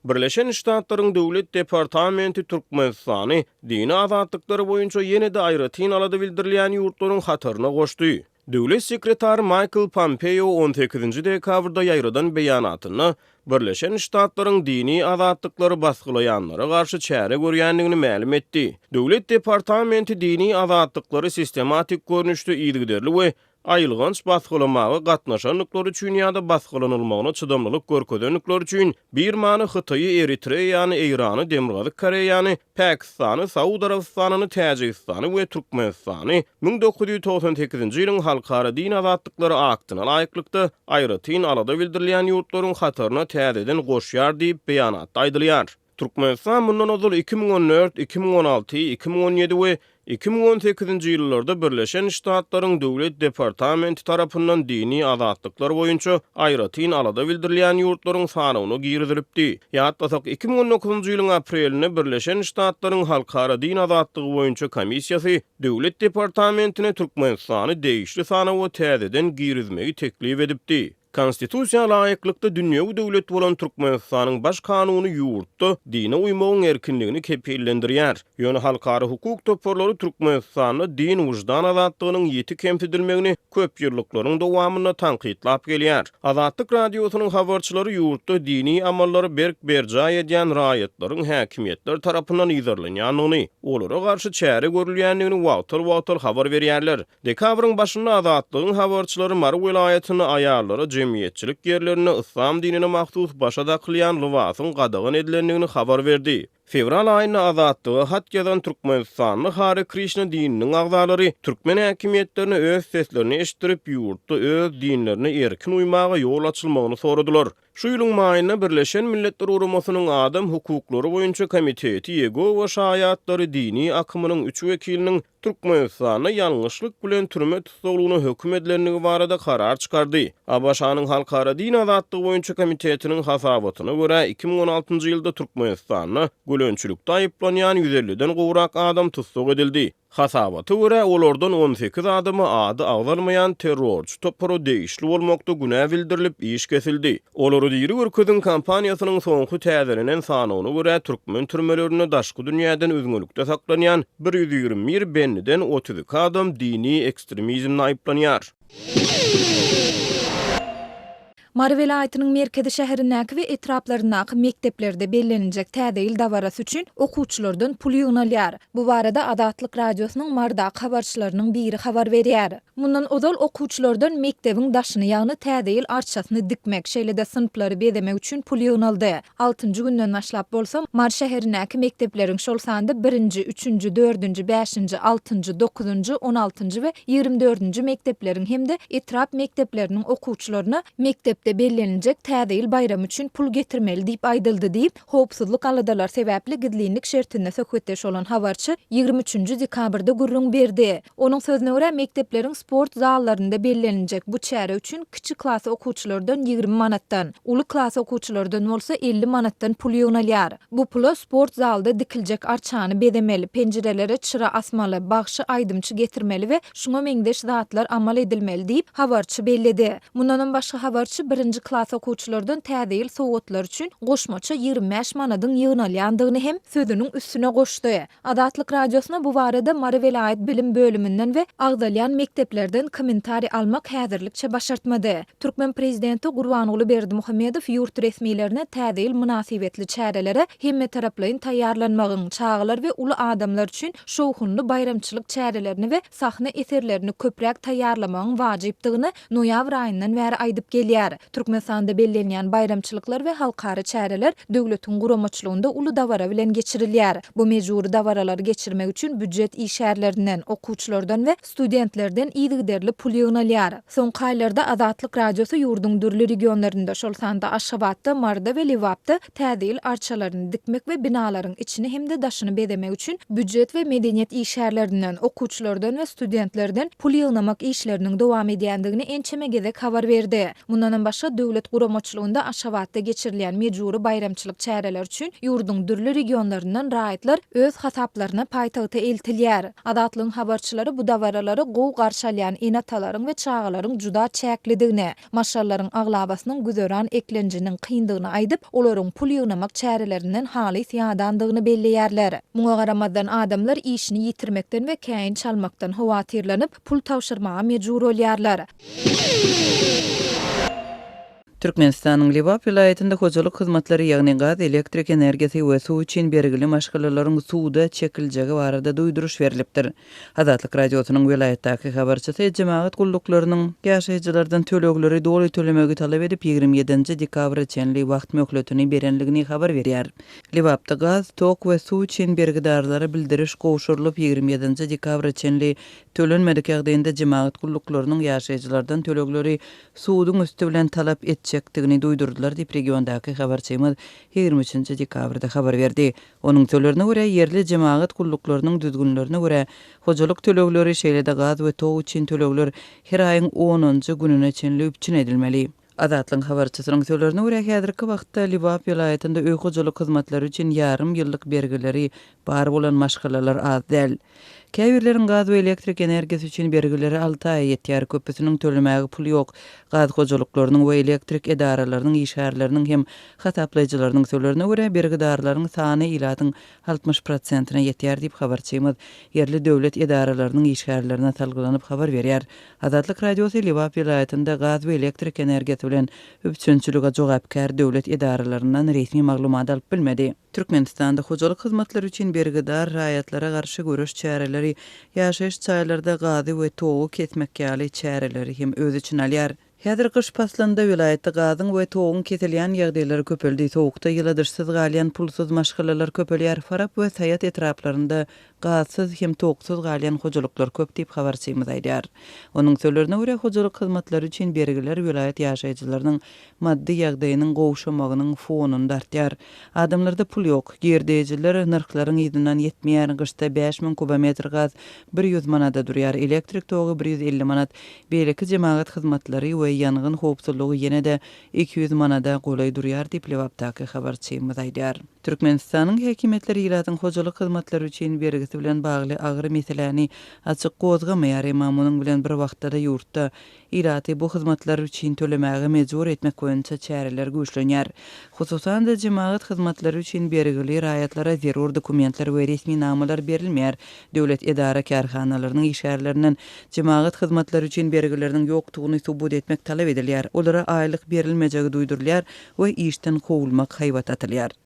Birleşen Ştatlaryň Döwlet departamenti Türkmenistany dini azatlykları boýunça ýene-de Aýratyn alada bildirilýän ýurtlaryň hatyryna goşdy. Döwlet sekretary Michael Pompeo 18 dekabrda ýaýradan beýanatyny Birleşen Ştatlaryň dini azatlyklary basgylaýanlara garşy çäre görýändigini ma'lum etdi. Döwlet departamenti dini azatlyklary sistematik görnüşde ýygyderli we aýylgynç basgylamagy gatnaşanlyklar üçin ýa-da basgylanylmagyna çydamlylyk görkedenlikler üçin Birmany, Hytaýy, Eritreýany, Eýrany, Demirgazyk Koreýany, Pakistany, Saudy Arabistanyny, Täzestany we Türkmenistany 1998-nji ýylyň halkara din azatlykları aktyna laýyklykda Aýratyn alada bildirilýän ýurtlaryň hatyryna täzeden goşýar diýip beýanatda aýdylýar. Türkmenistan mundan ozal 2014, 2016, 2017 we 2018-nji ýyllarda Birleşen Ştatlaryň Döwlet departamenti tarapyndan dini azatlyklar boýunça Aýratyn alada bildirilýän ýurtlaryň sanawyna girizilipdi. Ýatlasak 2019-njy ýylyň apreline Birleşen Ştatlaryň halkara din azatlygy boýunça komissiýasy Döwlet departamentine Türkmenistany değişli sanawy täzeden girizmegi teklip edipdi. Konstitusiýa laýyklykda dünýäwi döwlet bolan Türkmenistanyň baş kanuny ýurtda dine uymagyň erkinligini kepillendirýär. Ýöne halkara hukuk toporlary Türkmenistanyň din wujdan azatlygynyň ýeti kemsidilmegini köp ýyllyklaryň dowamyna tanqidlap gelýär. Azatlyk radiosynyň habarçylary ýurtda dini amallary berja edýän raýatlaryň häkimiýetler tarapyndan ýyzarlanýanyny, olara garşy çäre görülýändigini wagtal habar berýärler. Dekabrın başynda azatlygyň habarçylary Mar welaýatyny aýarlara jemgyýetçilik ýerlerine İslam dinine mahsus başadaklyýan lywasyň gadagyn edilendigini habar berdi. Fevral aýyna azatlygy hat ýazan Türkmenistanyň Hare Krishna dininiň agzalary türkmen häkimiýetlerine öz seslerini eşitdirip ýurtda öz dinlerine erkin uymaga ýol açylmagyny soradylar. Şu ýylyň maýyna Birleşen Milletler Uramasınyň adam hukuklary boýunça komiteti ego we şaýatlary dini akymynyň 3 wekiliniň Türkmenistanyna ýalňyşlyk bilen türme tutulgyna hökm edilenligi barada karar çykardy. ABŞ-nyň halkara din azatlygy boýunça komitetiniň hasabatyna görä 2016-njy ýylda Türkmenistanyna gölönçülükde aýyplanýan 150-den gowrak adam tutsak edildi. Hasabaty görä olardan 18 adamy ady agzalmaýan terrorçy topary değişli bolmakda günä bildirilip iş kesildi. Olary diýri görkezin kampaniýasynyň soňky täzelenen sanawyna görä türkmen türmelerine daşky dünýäden özgünlükde saklanýan 121 benniden 32 adam dini ekstremizmle aýyplanýar. Mar welaýatynyň merkezi şäherindäki we etraplaryndaky mekdeplerde belleniljek täze dabarasy üçin okuwçylardan pul ýygnalýar. Bu barada Azatlyk radiosynyň Marda habarçylarynyň biri habar berýär. Mundan ozal okuwçylardan mekdebiň daşyny ýagny täze arçasyny dikmek, şeýle-de synplary bedemek üçin pul ýygnaldy. 6-njy günden başlap bolsa Mar şäherindäki mekdepleriň şol sanda 1-nji, 3-nji, 4-nji, 5-nji, 6-njy, 9-njy, 16-njy we 24-nji mekdepleriň hemde etrap mektepleriniň okuwçylaryna mektep de belleniljek täze bayram üçin pul getirmeli diýip aýdyldy diýip howpsuzlyk aladalar sebäpli gidlinlik şertinde söhbetdeş olan habarçy 23-nji dekabrda gurrun berdi. Onuň sözüne görä mekdepleriň sport zallaryna belleniljek bu çäre üçin kiçik klas okuwçylardan 20 manatdan, uly klas okuwçylardan bolsa 50 manatdan pul ýygnalýar. Bu pula sport zalda dikiljek arçany bedemeli, penjerelere çıra asmaly, bagşy aýdymçy getirmeli we şuňa meňdeş zatlar amal edilmeli diýip habarçy belledi. Mundan başga habarçy 1-nji klas okuwçylardan täze sowgatlar üçin goşmaça 25 manadyň ýygnalýandygyny hem sözüniň üstüne goşdy. Azatlyk radiosuna bu barada Mar welaýat bilim bölümünden we agdalýan mekteplerden kommentari almak häzirlikçe başartmady. Türkmen prezidenti Gurbanuly Berdimuhammedow ýurt resmiýlerine täze münasibetli çärelere hemme taraplaryň taýýarlanmagyň, çağlar we uly adamlar üçin şowhunly bayramçylyk çärelerini we sahna eserlerini köpräk taýýarlamagyň wajypdygyny noýabr aýyndan bäri aýdyp gelýär. Türkmenistanda bellenýän bayramçylyklar we halkara çäreler döwletiň guramaçylygynda uly dawara bilen geçirilýär. Bu mejburi dawaralary geçirmek üçin büdjet işärlerinden, okuwçylardan we studentlerden ýygyderli pul ýygnalýar. Soňky aýlarda Azatlyk radiosy ýurduň dürli regionlarynda şol sanda Aşgabatda, Marda we Lebapda täze arçalaryny dikmek we binalaryň içini hemde daşyny bedemek üçin büdjet we medeniýet işärlerinden, okuwçylardan we studentlerden pul ýygnamak işleriniň dowam edýändigini ençeme gezek habar berdi. Mundan başga döwlet guramaçylygynda Aşgabatda geçirilýän mejburi bayramçylyk çäreler üçin ýurdun dürli regionlaryndan raýatlar öz hasaplaryna paýtagta eltilýär. Azatlygyň habarçylary bu dabaralary gow garşalýan enatalaryň we çağalaryň juda çäklidigine, maşgalalaryň aglabasynyň güzören eklenjiniň kyndygyny aýdyp, olaryň pul ýygnamak çärelerinden haly ýadandygyny belleýärler. Muňa garamadan adamlar işini ýitirmekden we käýin çalmakdan howatyrlanyp pul tawşyrmaga mejbur bolýarlar. Türkmenistanyň Lebapda vilayetinde hojalyk hyzmatlary ýagny gaz, elektrik energiýasy we suw üçin bergili maşgalalaryň suda çekiljegi barada duýduruş berilipdir. Azatlyk radiosynyň vilayetdäki habarçysy jemaat gullyklarynyň ýaşaýjylardan tölegleri doly tölemegi talap edip 27 dekabr çenli wagt möhletini berenligini habar berýär. Lebapda gaz, tok we suw üçin bergidarlary bildiriş gowşurylyp 27 dekabr çenli tölenmedik ýagdaýynda jemaat gullyklarynyň ýaşaýjylardan tölegleri suwdyň üstü bilen talap etjekdigini duýdurdylar diýip regiondaky habarçymyz 23 dekabrda habar berdi. Onuň söýlerine görä yerli jemaat gullyklarynyň düzgünlerine görä hojalyk tölegleri şeýlede gaz we tok üçin tölegler her aýyň 10-njy gününe çenli üçin edilmeli. Azatlyk habarçysynyň söýlerine görä häzirki wagtda Lebapda vilayetinde öý hojalyk hyzmatlar üçin ýarym ýyllyk bergileri bar bolan maşgalalar az däl. Käbirleriň gaz we elektrik energiýasy üçin bergileri 6 aý ýetýär, köpüsiniň tölemäge pul ýok. Gaz hojalyklarynyň we elektrik edaralarynyň işgärleriniň hem hasaplaýjylarynyň söýlerine görä bergidarlaryň sany ilatyň 60%-na ýetýär diýip habarçymyz yerli döwlet edaralarynyň işgärlerine salgylanyp habar berýär. Azatlyk radiosy Lebapda vilayetinde gaz we elektrik energiýasy bilen üçinçiligi jogapkär döwlet edaralarynyň resmi maglumat alyp bilmedi. Türkmenistanda hojalyk hyzmatlar üçin bergidar raýatlara garşy görüş çäreleri, ýaşaýyş çaýlarda gazy we togu kesmekkä ýaly çäreleri hem öz üçin alýar. Häzir kış paslanda vilayetde gazyň we toguň kesilýän ýagdaýlary köpeldi. Sowukda ýyladyrsyz galýan pulsuz maşgalalar köpelýär. Farap we Saýat etraplarynda gazsyz hem togsuz galýan hojalyklar köp diýip habarçymyz aýdýar. Onuň söýlerine görä hojalyk hyzmatlary üçin bergiler vilayet ýaşaýjylarynyň maddi ýagdaýynyň gowşamagynyň fonunda artýar. Adamlarda pul ýok. Gerdejiler narklaryň ýydynan ýetmeýär. Gyşda 5000 kubometr gaz 100 manada durýar. Elektrik togu 150 manat. Beýleki jemaat hyzmatlary we ýangyn howpsuzlygy ýene-de 200 manada golay durýar diýip Lebapdaky habarçymyz aýdýar. Türkmenistanyň häkimetleri ýylatyň hojalyk hyzmatlary üçin bergisi bilen bagly agyr meseleni açyk gozgamaýar, emma bilen bir wagtda ýurtda ýylaty bu hyzmatlar üçin tölemäge mejbur etmek boýunça çäreler güýçlenýär. Hususan da jemaat hyzmatlary üçin bergili raýatlara zerur dokumentler we resmi namalar berilmeýär. Döwlet edara karhanalarynyň işgärlerinden jemaat hyzmatlary üçin bergileriniň ýokdugyny subut etmek talap edilýär. Olara aýlyk berilmejegi duýdurulýar we işden howulmak haýbat atylýar.